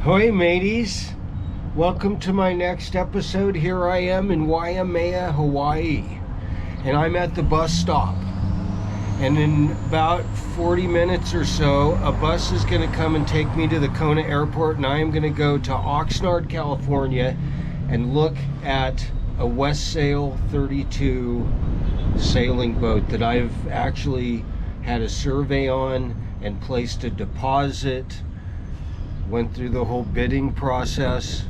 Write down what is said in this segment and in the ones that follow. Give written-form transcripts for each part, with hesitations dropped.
Hoi mateys, welcome to my next episode. Here I am in Waimea, Hawaii, and I'm at the bus stop. And in about 40 minutes or so, a bus is going to come and take me to the Kona airport, and I am going to go to Oxnard, California, and look at a West Sail 32 sailing boat that I've actually had a survey on and placed a deposit. Went through the whole bidding process,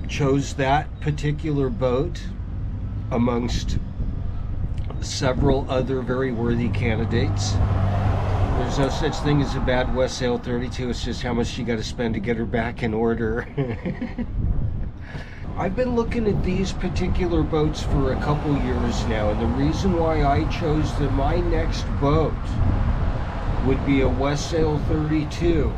chose that particular boat amongst several other very worthy candidates. There's no such thing as a bad West Sail 32, it's just how much you got to spend to get her back in order. I've been looking at these particular boats for a couple years now, and the reason why I chose my next boat would be a West Sail 32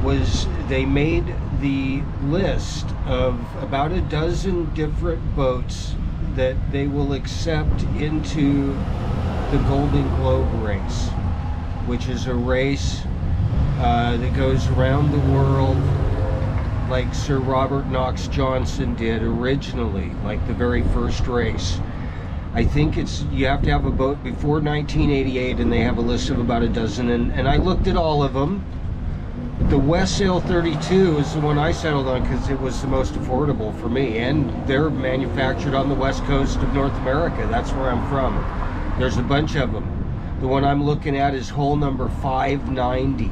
was they made the list of about a dozen different boats that they will accept into the Golden Globe race, which is a race that goes around the world like Sir Robert Knox Johnson did originally, like the very first race. I think you have to have a boat before 1988, and they have a list of about a dozen, and I looked at all of them. The West Sail 32 is the one I settled on because it was the most affordable for me, and they're manufactured on the west coast of North America. That's where I'm from. There's a bunch of them. The one I'm looking at is hull number 590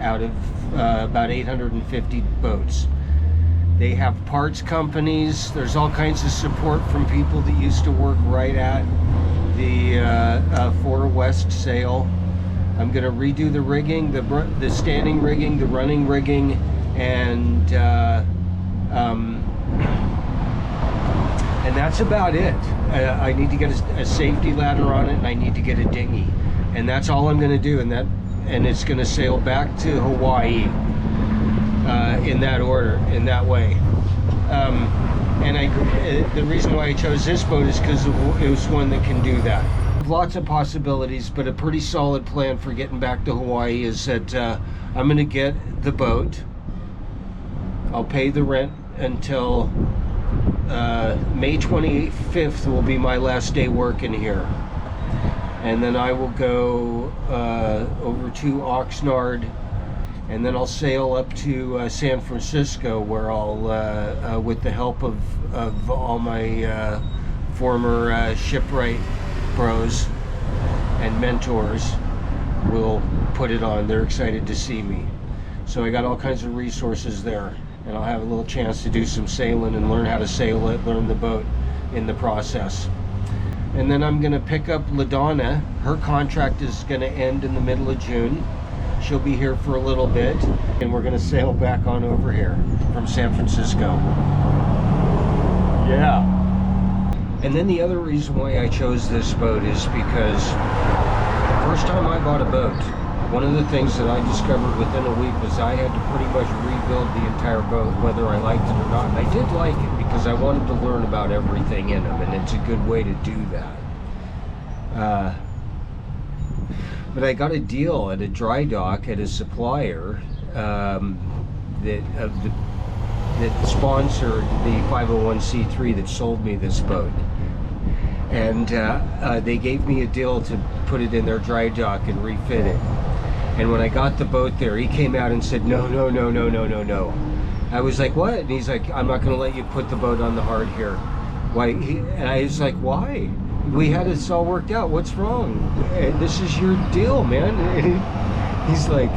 out of about 850 boats. They have parts companies. There's all kinds of support from people that used to work right at the for West Sail. I'm going to redo the rigging, the standing rigging, the running rigging, and that's about it. I need to get a safety ladder on it, and I need to get a dinghy, and that's all I'm going to do. And it's going to sail back to Hawaii in that order, in that way. The reason why I chose this boat is because it was one that can do that. Lots of possibilities, but a pretty solid plan for getting back to Hawaii is that I'm going to get the boat. I'll pay the rent until May 25th will be my last day working here. And then I will go over to Oxnard, and then I'll sail up to San Francisco, where I'll, with the help of all my former shipwright pros and mentors, will put it on. They're excited to see me. So I got all kinds of resources there, and I'll have a little chance to do some sailing and learn how to sail it, learn the boat in the process. And then I'm going to pick up LaDonna. Her contract is going to end in the middle of June. She'll be here for a little bit, and we're going to sail back on over here from San Francisco. Yeah. And then the other reason why I chose this boat is because the first time I bought a boat, one of the things that I discovered within a week was I had to pretty much rebuild the entire boat, whether I liked it or not. And I did like it because I wanted to learn about everything in them, and it's a good way to do that. But I got a deal at a dry dock at a supplier that sponsored the 501c3 that sold me this boat. And they gave me a deal to put it in their dry dock and refit it. And when I got the boat there, he came out and said, no. I was like, what? And he's like, I'm not going to let you put the boat on the hard here. Why? And I was like, why? We had this all worked out. What's wrong? This is your deal, man. And he's like,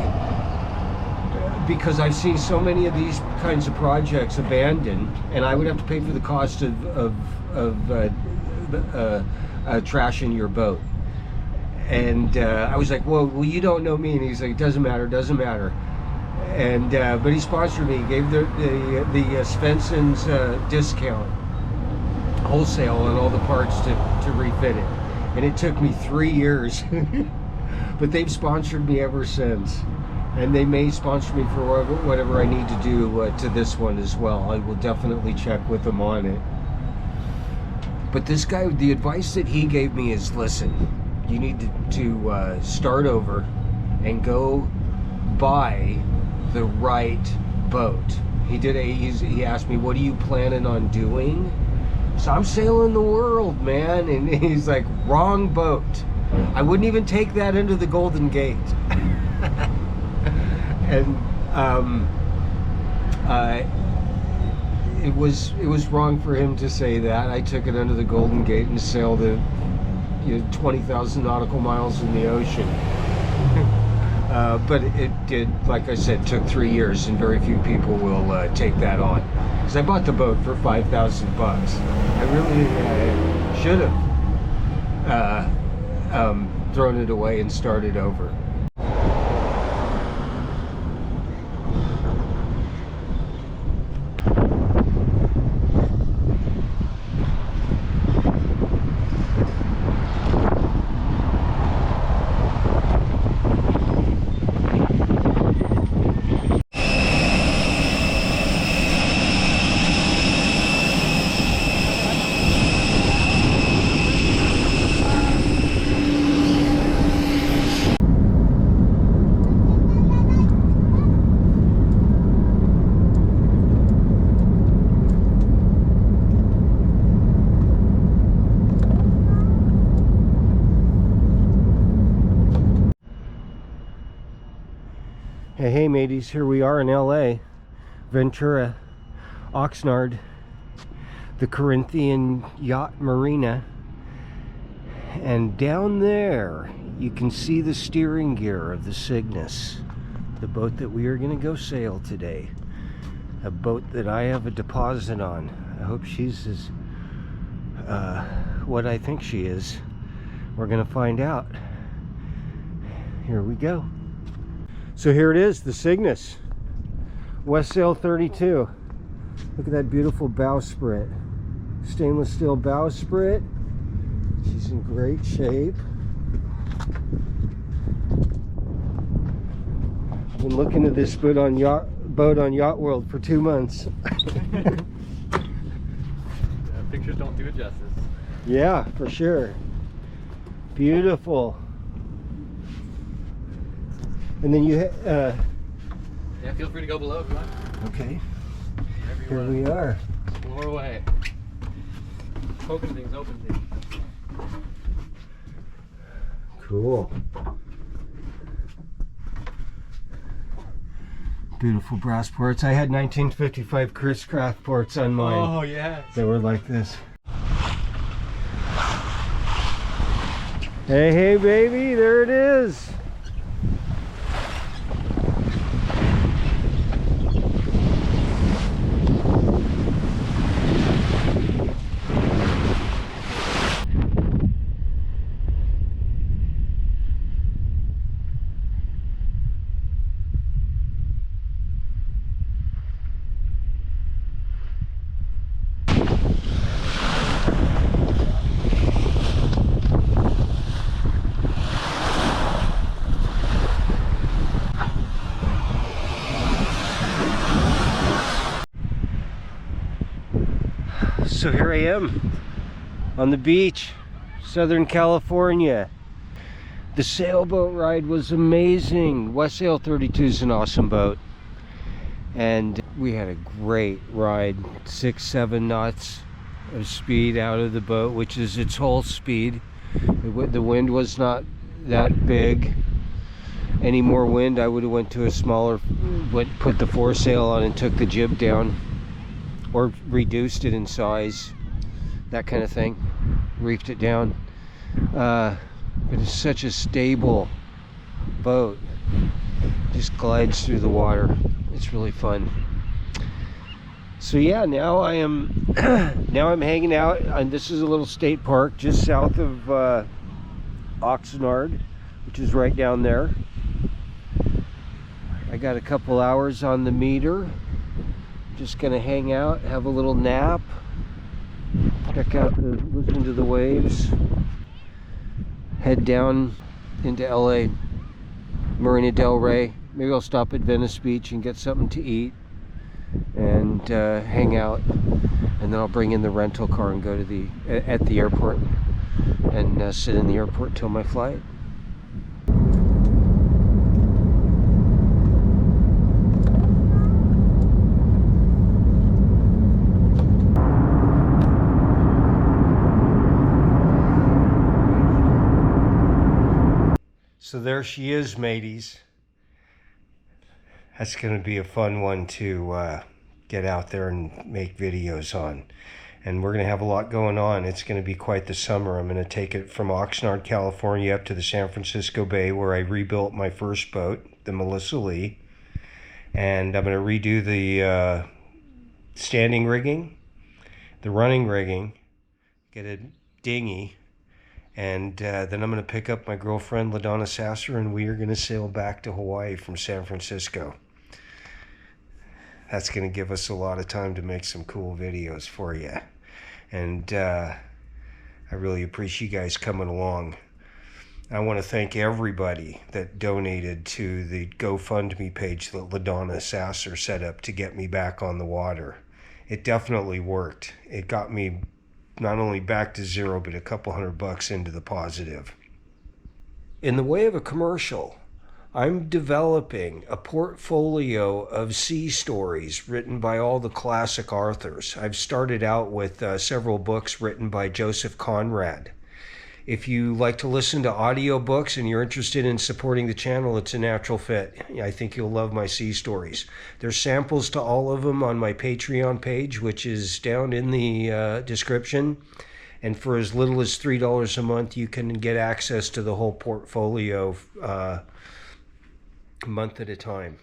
because I've seen so many of these kinds of projects abandoned, and I would have to pay for the cost of trashing your boat. And I was like, well, you don't know me. And he's like, doesn't matter. And but he sponsored me. He gave the Svensson's discount wholesale on all the parts to refit it, and it took me 3 years. But they've sponsored me ever since, and they may sponsor me for whatever I need to do to this one as well. I will definitely check with them on it. But this guy, the advice that he gave me is, listen, you need to start over and go buy the right boat. He asked me, what are you planning on doing? So I'm sailing the world, man. And he's like, wrong boat. I wouldn't even take that into the Golden Gate. And it was wrong for him to say that. I took it under the Golden Gate and sailed it 20,000 nautical miles in the ocean. But it did, like I said, took 3 years, and very few people will take that on. Because I bought the boat for $5,000. I really should have thrown it away and started over. Hey mateys, here we are in LA, Ventura, Oxnard, the Corinthian Yacht Marina, and down there you can see the steering gear of the Cygnus, the boat that we are going to go sail today, a boat that I have a deposit on. I hope she's as what I think she is. We're going to find out. Here we go. So here it is, the Cygnus, West Sail 32. Look at that beautiful bowsprit. Stainless steel bowsprit. She's in great shape. I've been looking at this boat on Yacht World for 2 months. Pictures don't do it justice. Yeah, for sure. Beautiful. And then you yeah, feel free to go below if you want. Okay. Here we are. Explore away. Open things, open things. Cool. Beautiful brass ports. I had 1955 Chris Craft ports on mine. Oh yeah. They were like this. Hey, hey baby, there it is. So here I am on the beach, Southern California. The sailboat ride was amazing. West Sail 32 is an awesome boat. And we had a great ride, 6-7 knots of speed out of the boat, which is its whole speed. The wind was not that big. Any more wind, I would have went to a smaller, put the foresail on and took the jib down, or reduced it in size, that kind of thing, reefed it down. But it's such a stable boat, just glides through the water. It's really fun. So yeah, now I'm hanging out, and this is a little state park just south of Oxnard, which is right down there. I got a couple hours on the meter. Just gonna hang out, have a little nap, listen to the waves, head down into LA, Marina Del Rey. Maybe I'll stop at Venice Beach and get something to eat and hang out, and then I'll bring in the rental car and go to at the airport and sit in the airport till my flight. So there she is, mateys. That's going to be a fun one to get out there and make videos on. And we're going to have a lot going on. It's going to be quite the summer. I'm going to take it from Oxnard, California up to the San Francisco Bay, where I rebuilt my first boat, the Melissa Lee. And I'm going to redo the standing rigging, the running rigging, get a dinghy, and then I'm going to pick up my girlfriend, LaDonna Sasser, and we are going to sail back to Hawaii from San Francisco. That's going to give us a lot of time to make some cool videos for you. And I really appreciate you guys coming along. I want to thank everybody that donated to the GoFundMe page that LaDonna Sasser set up to get me back on the water. It definitely worked. It got me not only back to zero, but a couple $100 into the positive. In the way of a commercial, I'm developing a portfolio of sea stories written by all the classic authors. I've started out with several books written by Joseph Conrad. If you like to listen to audiobooks and you're interested in supporting the channel, it's a natural fit. I think you'll love my sea stories. There's samples to all of them on my Patreon page, which is down in the description. And for as little as $3 a month, you can get access to the whole portfolio a month at a time.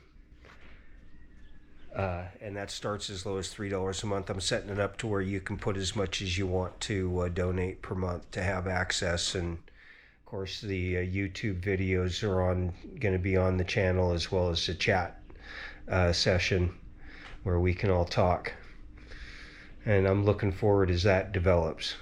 And that starts as low as $3 a month. I'm setting it up to where you can put as much as you want to donate per month to have access. And of course, the YouTube videos are going to be on the channel, as well as a chat session where we can all talk. And I'm looking forward as that develops.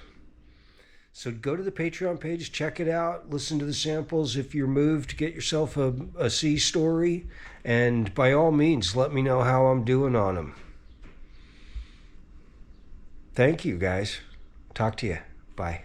So go to the Patreon page, check it out, listen to the samples. If you're moved, get yourself a sea story, and by all means, let me know how I'm doing on them. Thank you, guys. Talk to you. Bye.